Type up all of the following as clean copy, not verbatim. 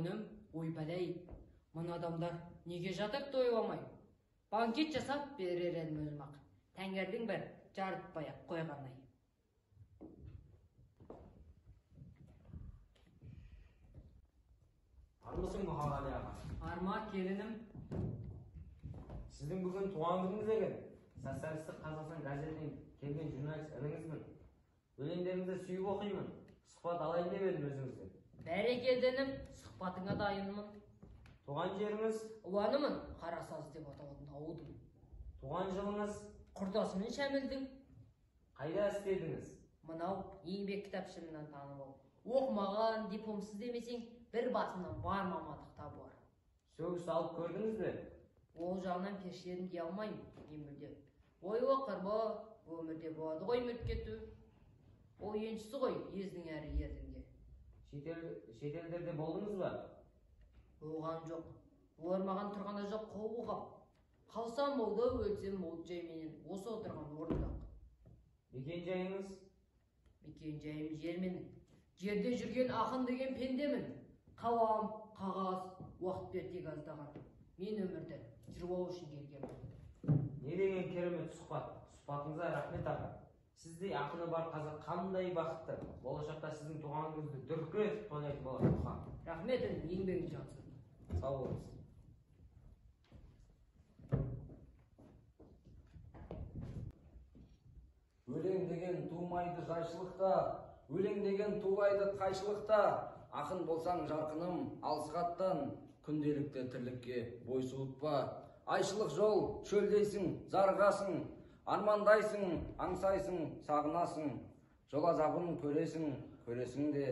күнім, ойбалай, мұн адамдар неге жатып тойламай? Банкет жасап берер едім өзім ақ. Тәңірдің бір жарытпай-ақ қойғанай. Армысың Мұхағали аға? Арма, келінім. Сіздің бүгін туған күніңіз екен. Социалистік Қазақстан газетінен келген журналист ініңізбін. Өлеңдеріңізді сүйіп оқимын. Сұхбат алайын деп едім өзіңізден. Бәрекелденім, сұхбатыңа дайынмын. Туған жеріңіз? Ұланымын, Қарасаз деп аталатын ауылдың. Туған жылыңыз? Құрдасымен Шәмілдің. Қайда істедіңіз? Мынау еңбек кітапшымнан танып ал. Оқымаған, дипломсыз демесең, бір басынан бар мамандық табылар. Сөгіс алып көрдіңіз бе? Ол жағынан першерін дей алмаймын, мен мүлде. Ой оқыр бұ, өмірде болады ғой мүлт кету. Ол еншісі ғой, ездің әрі ердіңде. Шетелдерде болдыңыз ба? Болған жоқ. Олар маған тұрғанда жоқ қол бұғап. Қалсам болды, өлсем болды жайменен, осы отырған орындақ. Мекен жайыңыз? Мекен жайым жерменің. Жерде жүрген ақын деген пендемін. Қалам, қағаз, уақыт бертек аздаған. Мен өмірді жырлау үшін келгенмін. Не деген керемет сұхбат. Сұхбатыңызға рахмет аға. Сіздей ақыны бар қазақ қандай бақытты. Болашақта сіздің туған күніңізді дүркіретіп тойлайтын болады Мұхан. Рахмет, еңбегің жақсы. Сау болыңыз. Өлең деген тумайды жайшылықта, өлең деген туылайды қайшылықта. Ақын болсаң жарқыным, алысқаттан, күнделікті тірлікке бой суытпа. Айшылық жол, шөлдейсің, зарғасың, армандайсың, аңсайсың, сағынасың. Жол азабын көресің де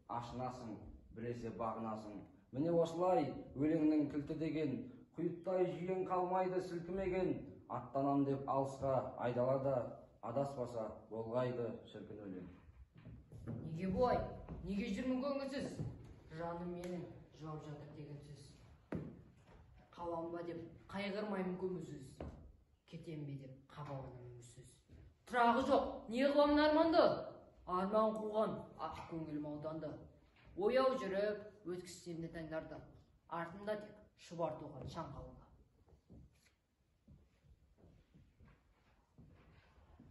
ашынасың, біресе бағынасың. Міне осылай өлеңнің кілті деген, құйыптай жүйен қалмайды сілкімеген. Аттанам деп алысқа айдалада, адаспаса болғайды шіркін өлең. Неге бұлай? Неге жүрмін көңілсіз? Жаным менің жылап жатыр деген сөз. Қалам ба деп қайғырмаймын көмусіз. Кетем бе деп қабаланым үмітсіз. Тұрағы жоқ, не қыламын арманды? Арман қуған, ақ көңілім ауданды. Ояу жүріп, өткізсем де таңдарды. Артында тек шұбар туған шаң қалды.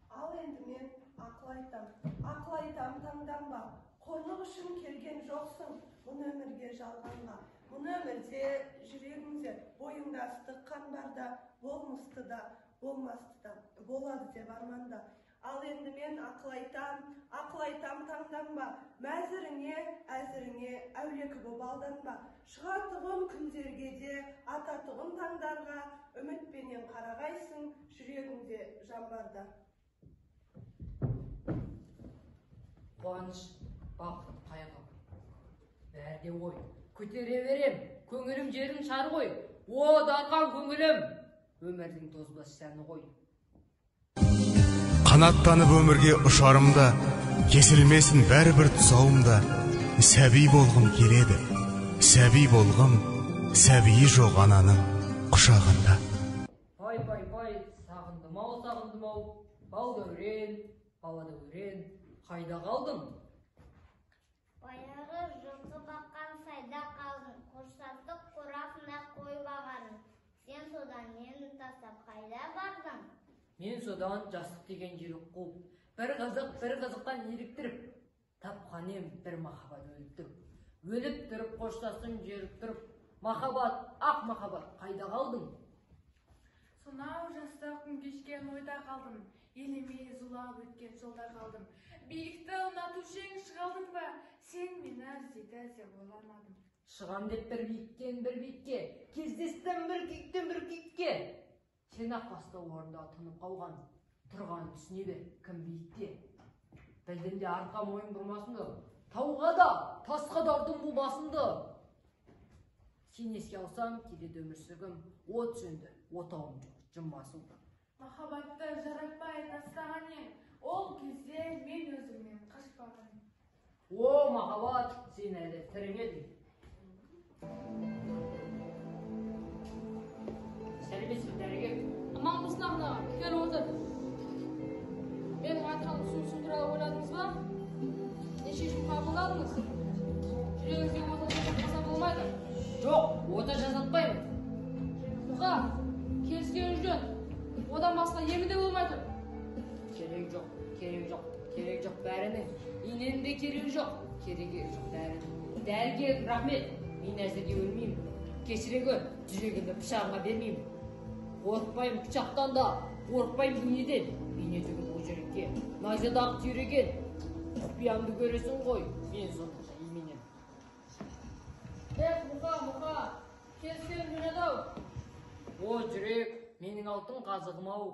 Ал енді мен ақыл айтам таңданба. Қорлық үшін келген жоқсың, мұны өмірге жалғанға. Мұны өмірде, жүрегіңде, бойыңда ыстық қан барда, болмысты да, болмасты да, болады деп арманда. Ал енді мен ақыл айтам таңданба. Мәзіріңе, әзіріңе, әулекі боп алданба. Шығатұғын күндерге де, ататұғын таңдарға, үмітпенен қарағайсың, жүрегіңде жан барда. Қуаныш, бақыт, қайғы. Бәрде ой, көтере берем, көңілім жерін шар ғой. О, дарқан көңілім, өмірдің тозбас сәні ғой. Қанаттанып өмірге ұшарымда, кесілмесін бәрібір тұсауымда. Сәби болғым келеді, сәби болғым, сәбиі жоқ ананың құшағында. Пай, сағындым-ау, бал дәурен, бала дәурен, қайда қалдың? Баяғы жылқы баққан сайда қалдың, қоштастық қорасына қой бағардың. Сен содан мені тастап қайда бардың? Мен содан жастық деген жүйрік қуып, бір қызықтан еліктіріп, тапқан ем бір махаббат өліп тұрып. Өліп тұрып, қоштастым жеріп тұрып, махаббат, ақ махаббат, қайда қалдың? Сонау жастықтың кешкен ойда қалдым, елемей зулап өткен жолда қалдым. Биікті ұнатушы ең шығалдың ба, сен мені іздеді деп ойламадым. Шығам деп бір биіктен бір биікке, кездестім бір киіктен бір киікке. Сен ақ басты орында тұнып қалған, тұрған түсіне бер, кім биікте. Білдім де арқа мойын бұрмасынды, тауға да, тасқа да ұрдым бұл басынды. Сен еске алсам, келеді өмір сүргім, от жөнді, отауым жоқ, жым басылды. Махаббатты жаратпай тастаған ең, ол кезде мен өзімнен қашпаған. О, махаббат, сен әлі тірің едің. Сәлеметсіз бе, дәрігер? Амандысың ағына, кел отыр. Менің айтқан ұсынысым туралы ойладыңыз ба? Не шешім қабылдадыңыз? Жүрегіңізге отыр қаса болмайды. Керек жоқ бәрінің. Иненің де керегі жоқ. Керегі жоқ бәрінің. Дәрігер, рахмет. Мен әзірге өлмеймін. Кешіре гөр, жүрегімді пышағыңа бермеймін. Қорықпаймын пышақтан да, қорықпаймын бейнеден. Бейне түгіл бұл жүрекке. Найзадағы түйреген. Құпиямды көресің ғой, мен сонда именем. Мұқа, келіскенім жөнеді-ау. О, жүрек, менің алтын қазығым-ау.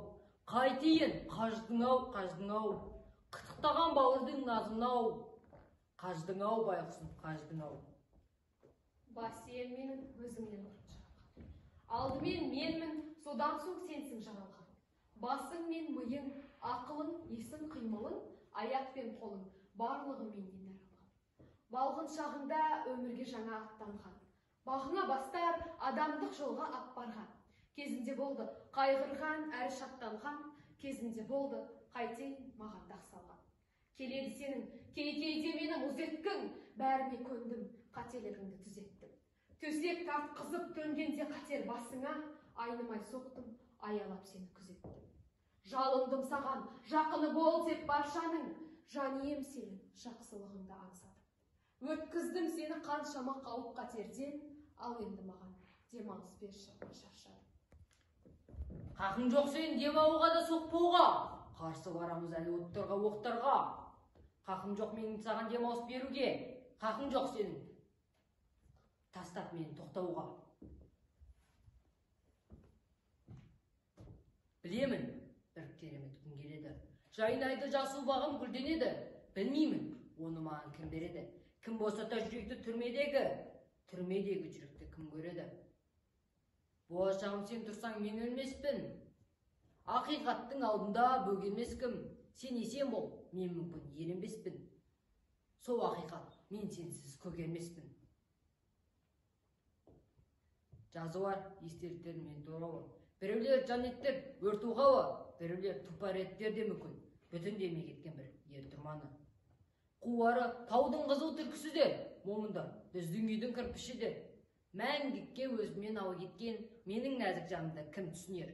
Қайтейін, қаждың-ау. Қытықтаған бауырдың назын-ау. Қаждың-ау, байқұсым, қаждың-ау. Сен менің өзіңнен ұрын жаралған. Алдымен менмін, содан соң сенсің жаралған. Басың мен миың, ақылың, есің, қимылың, аяқ пен қолың, барлығы менен даралған. Балғын шағыңда өмірге жаңа аттанған. Бағыңа бастар адамдық жолға ап барған. Кезінде болды қайғырған, әрі шаттанған. Кезінде болды қайтейін маған дақ салған. Келеді сенің кей-кейде менің ұзеткің, бәріне көндім, қателеріңді түзеттім. Төсек тартқызып төнгенде қатер басыңа, айнымай соқтым, аялап сені күзеттім. Жалындым саған, жақыны бол деп баршаның, жан ием сенің жақсылығыңды аңсадым. Өткіздім сені қаншама қауіп қатерден, ал енді маған демалыс берші, шаршадым. Қақың жоқ сен демауға да соқпауға. Қарсы барамыз әлі оттарға, оқтарға. Қақым жоқ менің саған демалыс беруге. Қақың жоқ сенің. Тастап мені тоқтауға. Білемін, бір керемет күн келеді. Жайнайды жасыл бағым гүлденеді. Білмеймін, оны маған кім береді. Кім босата жүректі түрмедегі жүректі кім көреді. Болашағым сен тұрсаң мен өлмеспін. Ақиқаттың алдында бөгелмес кім. Сен есен бол, мен мүмкін еренбеспін. Сол ақиқат, мен сенсіз көгермеспін. Жазуар естеліктер мен туралы. Біреулер жанеттер өрт оғауы, біреулер тупареттер де мүмкін. Бүтін демей кеткен бір ер тұрманы. Қуары таудың қызыл түркісі де, момында біздің үйдің кірпіші де. Мәңгікке өзімен ау кеткен менің нәзік жанымда кім түсінер?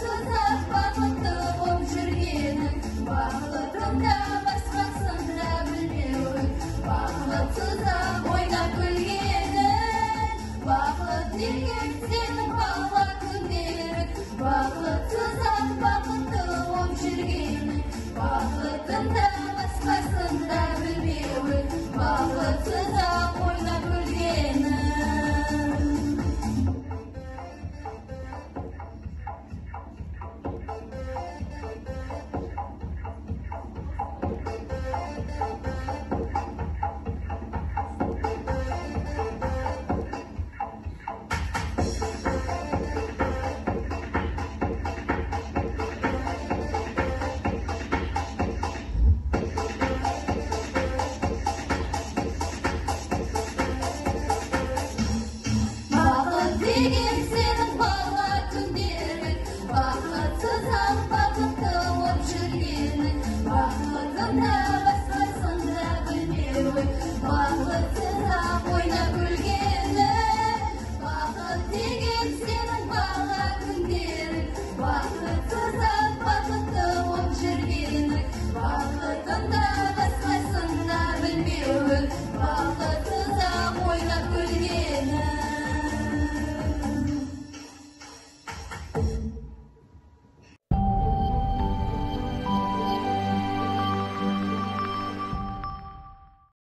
Tutar